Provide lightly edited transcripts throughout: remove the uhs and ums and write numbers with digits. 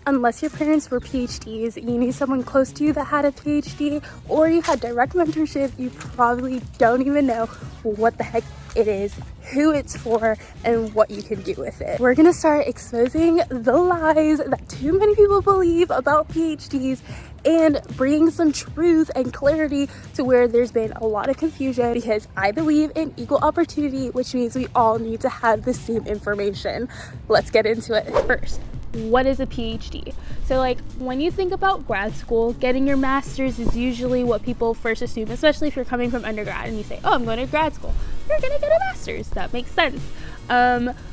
Unless your parents were PhDs, you knew someone close to you that had a PhD, or you had direct mentorship, you probably don't even know what the heck it is, who it's for, and what you can do with it. We're gonna start exposing the lies that too many people believe about PhDs and bringing some truth and clarity to where there's been a lot of confusion, because I believe in equal opportunity, which means we all need to have the same information. Let's get into it. First, what is a PhD? So like when you think about grad school, getting your master's is usually what people first assume, especially if you're coming from undergrad and you say, oh, I'm going to grad school, you're gonna get a master's. That makes sense.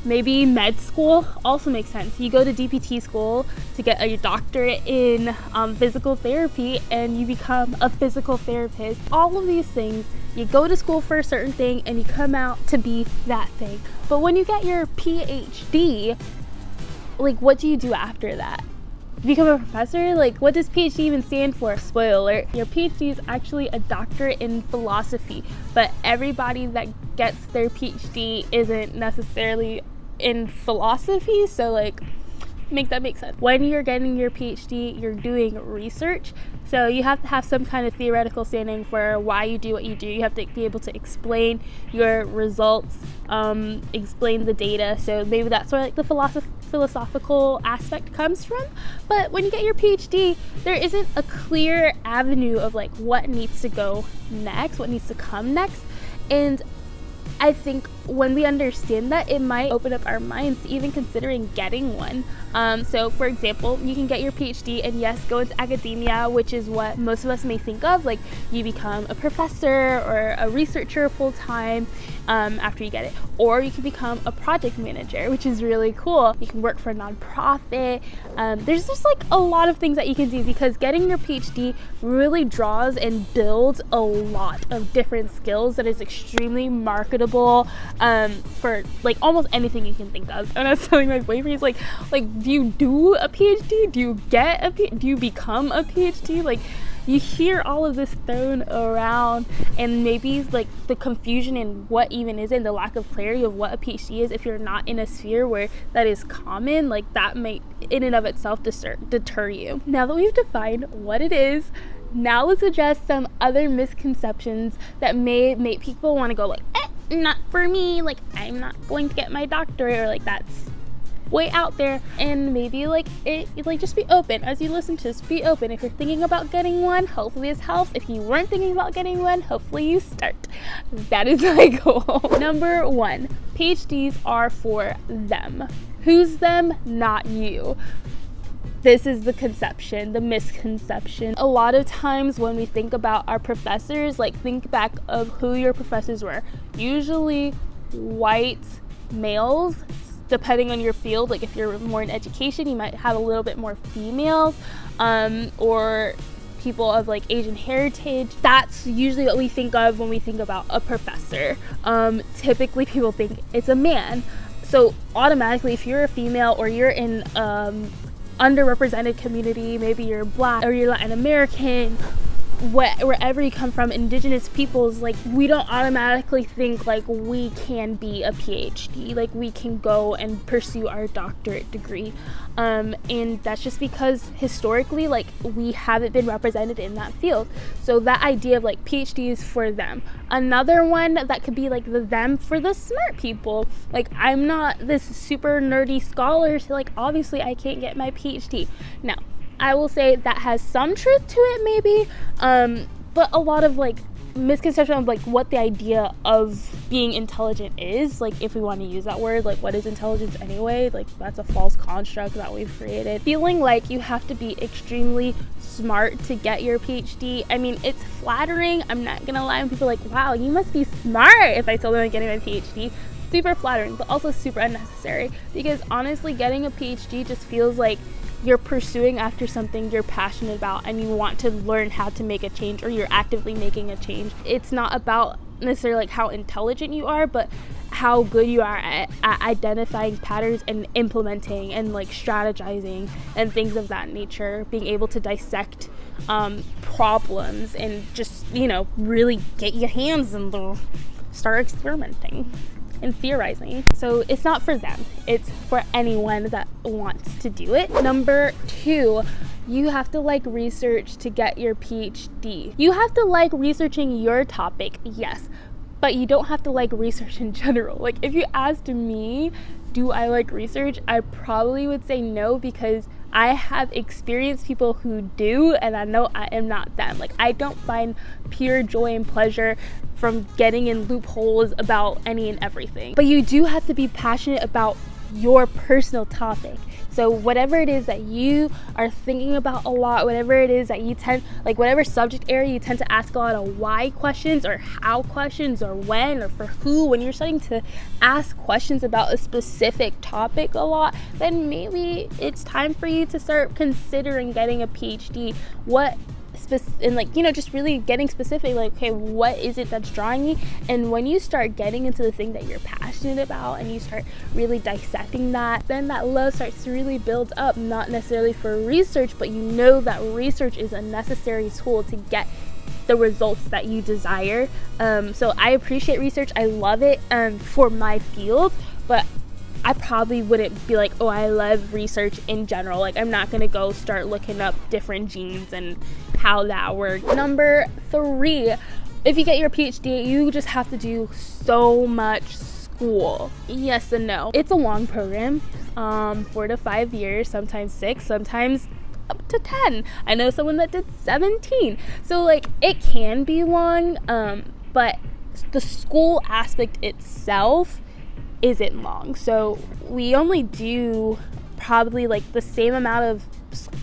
Maybe med school also makes sense. You go to DPT school to get a doctorate in physical therapy and you become a physical therapist. All of these things, you go to school for a certain thing and you come out to be that thing. But when you get your PhD, like, what do you do after that? Become a professor? Like, what does PhD even stand for? Spoiler alert, your PhD is actually a doctorate in philosophy, but everybody that gets their PhD isn't necessarily in philosophy, so like, make that make sense. When you're getting your PhD, you're doing research, so you have to have some kind of theoretical standing for why you do what you do. You have to be able to explain your results, explain the data, so maybe that's where like the philosophical aspect comes from. But when you get your PhD, there isn't a clear avenue of like what needs to go next, what needs to come next, and I think when we understand that, it might open up our minds to even considering getting one. So for example, you can get your PhD and yes, go into academia, which is what most of us may think of, like you become a professor or a researcher full-time after you get it. Or you can become a project manager, which is really cool. You can work for a nonprofit. There's just like a lot of things that you can do, because getting your PhD really draws and builds a lot of different skills that is extremely marketable for like almost anything you can think of. And I was telling my boyfriend, he's like, do you do a PhD? Do you get a PhD? Do you become a PhD? Like, you hear all of this thrown around, and maybe like the confusion in what even is it, and the lack of clarity of what a PhD is, if you're not in a sphere where that is common, like that may in and of itself deter you. Now that we've defined what it is, now let's address some other misconceptions that may make people want to go like, not for me, like I'm not going to get my doctorate, or like that's way out there. And maybe like just be open as you listen to this. Be open. If you're thinking about getting one, hopefully this helps. If you weren't thinking about getting one, hopefully you start. That is my goal. Number one, PhDs are for them. Who's them? Not you. This is the conception, the misconception. A lot of times when we think about our professors, like think back of who your professors were. Usually white males, depending on your field. Like if you're more in education, you might have a little bit more females, or people of like Asian heritage. That's usually what we think of when we think about a professor. Typically people think it's a man. So automatically, if you're a female or you're in underrepresented community, maybe you're Black or you're Latin American, wherever you come from, indigenous peoples, like we don't automatically think like we can be a PhD, like we can go and pursue our doctorate degree, and that's just because historically like we haven't been represented in that field. So that idea of like PhD is for them. Another one that could be like the them for the smart people, like I'm not this super nerdy scholar, so like obviously I can't get my PhD. Now I will say that has some truth to it maybe, but a lot of like misconception of like what the idea of being intelligent is, like if we want to use that word, like what is intelligence anyway, like that's a false construct that we've created. Feeling like you have to be extremely smart to get your PhD, I mean, it's flattering, I'm not gonna lie, when people are like, wow, you must be smart, if I told them I'm getting my PhD. Super flattering, but also super unnecessary, because honestly getting a PhD just feels like you're pursuing after something you're passionate about and you want to learn how to make a change, or you're actively making a change. It's not about necessarily like how intelligent you are, but how good you are at identifying patterns and implementing and like strategizing and things of that nature, being able to dissect problems and just, you know, really get your hands in there, start experimenting. and theorizing. So it's not for them, it's for anyone that wants to do it. Number 2, you have to like research to get your PhD. You have to like researching your topic, yes, but you don't have to like research in general. Like if you asked me, do I like research? I probably would say no, because I have experienced people who do, and I know I am not them. Like I don't find pure joy and pleasure from getting in loopholes about any and everything. But you do have to be passionate about your personal topic. So whatever it is that you are thinking about a lot, whatever it is that you tend, like whatever subject area you tend to ask a lot of why questions or how questions or when or for who, when you're starting to ask questions about a specific topic a lot, then maybe it's time for you to start considering getting a PhD. And like, you know, just really getting specific, like, okay, what is it that's drawing me? And when you start getting into the thing that you're passionate about and you start really dissecting that, then that love starts to really build up, not necessarily for research, but you know that research is a necessary tool to get the results that you desire. So I appreciate research, I love it for my field, but I probably wouldn't be like, oh, I love research in general. Like I'm not gonna go start looking up different genes and how that works. Number 3, if you get your PhD, you just have to do so much school. Yes and no. It's a long program, 4 to 5 years, sometimes 6, sometimes up to 10. I know someone that did 17. So like it can be long, but the school aspect itself isn't long. So we only do probably like the same amount of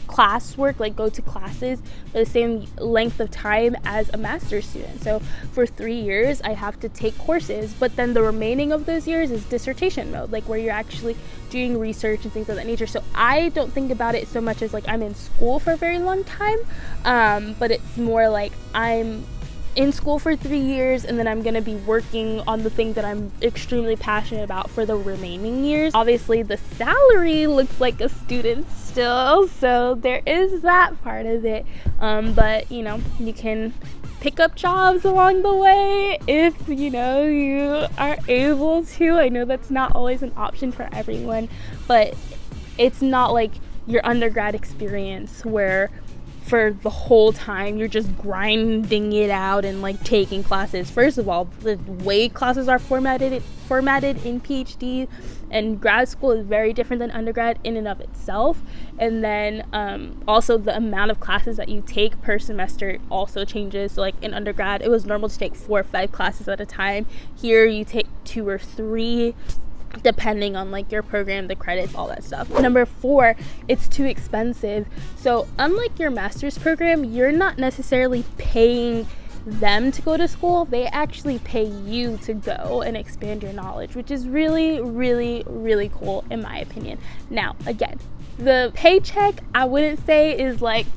classwork, like go to classes for the same length of time as a master's student. So for 3 years I have to take courses, but then the remaining of those years is dissertation mode, like where you're actually doing research and things of that nature. So I don't think about it so much as like I'm in school for a very long time, but it's more like I'm in school for 3 years and then I'm gonna be working on the thing that I'm extremely passionate about for the remaining years. Obviously the salary looks like a student still, so there is that part of it, but you know, you can pick up jobs along the way if you know you are able to. I know that's not always an option for everyone, but it's not like your undergrad experience where for the whole time you're just grinding it out and like taking classes. First of all, the way classes are formatted in PhD and grad school is very different than undergrad in and of itself. And then also the amount of classes that you take per semester also changes. So like in undergrad it was normal to take 4 or 5 classes at a time. Here you take 2 or 3 depending on like your program, the credits, all that stuff. Number 4, it's too expensive. So unlike your master's program, you're not necessarily paying them to go to school, they actually pay you to go and expand your knowledge, which is really, really, really cool in my opinion. Now again, the paycheck I wouldn't say is like,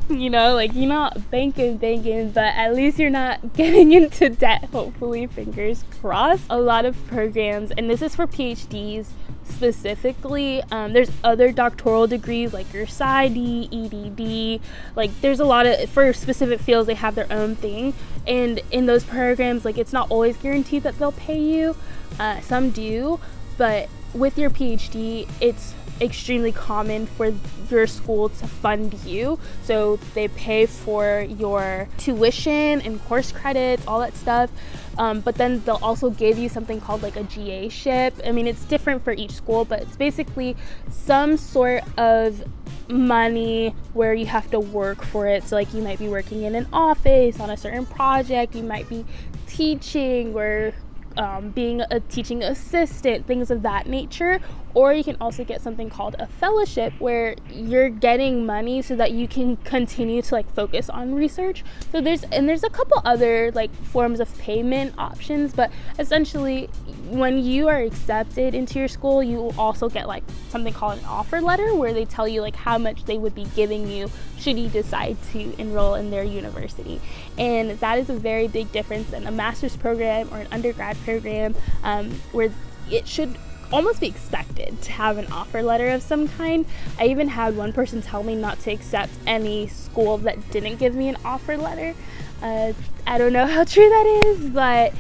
you know, like you're not banking, but at least you're not getting into debt, hopefully, fingers crossed. A lot of programs, and this is for PhDs specifically, there's other doctoral degrees like your PhD, EdD, like there's a lot of, for specific fields they have their own thing, and in those programs like it's not always guaranteed that they'll pay you. Some do, but with your PhD it's extremely common for your school to fund you, so they pay for your tuition and course credits, all that stuff, but then they'll also give you something called like a GA-ship. I mean, it's different for each school, but it's basically some sort of money where you have to work for it. So like you might be working in an office on a certain project, you might be teaching or being a teaching assistant, things of that nature. Or you can also get something called a fellowship where you're getting money so that you can continue to like focus on research. So there's a couple other like forms of payment options, but essentially when you are accepted into your school, you will also get like something called an offer letter where they tell you like how much they would be giving you should you decide to enroll in their university. And that is a very big difference in a master's program or an undergrad program, where it should almost be expected to have an offer letter of some kind. I even had one person tell me not to accept any school that didn't give me an offer letter. I don't know how true that is, but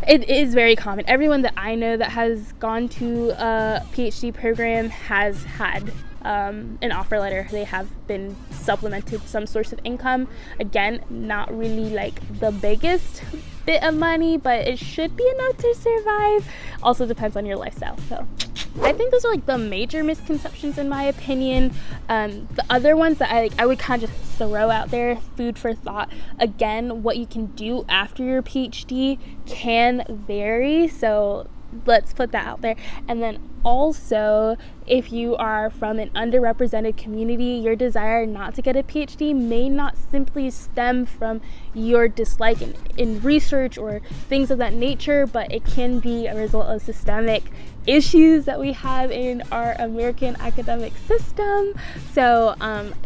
It is very common. Everyone that I know that has gone to a PhD program has had an offer letter. They have been supplemented some source of income. Again, not really like the biggest bit of money, but it should be enough to survive. Also depends on your lifestyle. So I think those are like the major misconceptions in my opinion. The other ones that I would kind of just throw out there, food for thought. Again, what you can do after your PhD can vary, so let's put that out there. And then also, if you are from an underrepresented community, your desire not to get a PhD may not simply stem from your dislike in research or things of that nature, but it can be a result of systemic issues that we have in our American academic system. So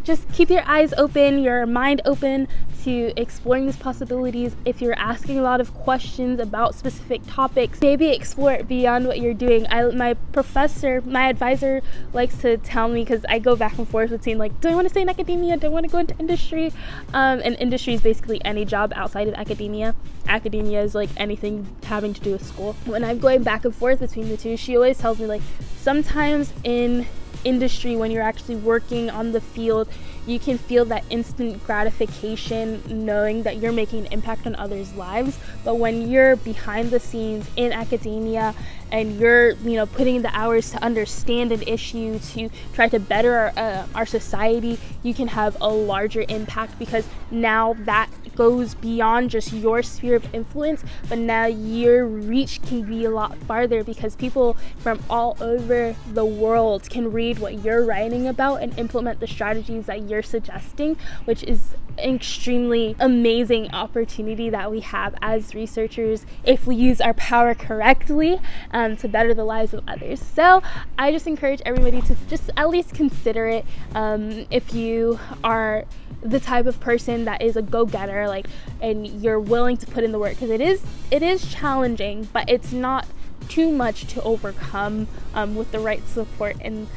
just keep your eyes open, your mind open to exploring these possibilities. If you're asking a lot of questions about specific topics, maybe explore it beyond what you're doing. My advisor likes to tell me, because I go back and forth between like, do I want to stay in academia? Do I want to go into industry? And industry is basically any job outside of academia. Academia is like anything having to do with school. When I'm going back and forth between the two, she always tells me like, sometimes in industry, when you're actually working on the field, you can feel that instant gratification knowing that you're making an impact on others' lives. But when you're behind the scenes in academia and you're putting in the hours to understand an issue, to try to better our society, you can have a larger impact, because now that goes beyond just your sphere of influence, but now your reach can be a lot farther, because people from all over the world can read what you're writing about and implement the strategies that you're suggesting, which is an extremely amazing opportunity that we have as researchers if we use our power correctly to better the lives of others. So I just encourage everybody to just at least consider it. If you are the type of person that is a go-getter, and you're willing to put in the work, because it is challenging, but it's not too much to overcome with the right support and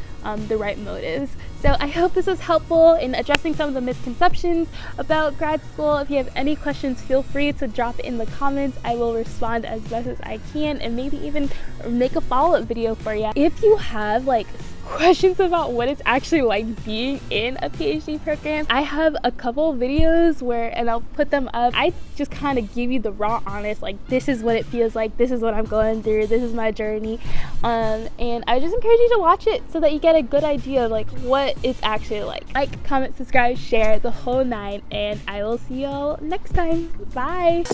the right motives. So I hope this was helpful in addressing some of the misconceptions about grad school. If you have any questions, feel free to drop it in the comments. I will respond as best as I can, and maybe even make a follow-up video for you. If you have questions about what it's actually like being in a PhD program, I have a couple videos and I'll put them up. I just kind of give you the raw honest, this is what it feels like, this is what I'm going through, this is my journey, and I just encourage you to watch it so that you get a good idea of what it's actually like. Comment, subscribe, share, the whole nine, and I will see y'all next time. Bye.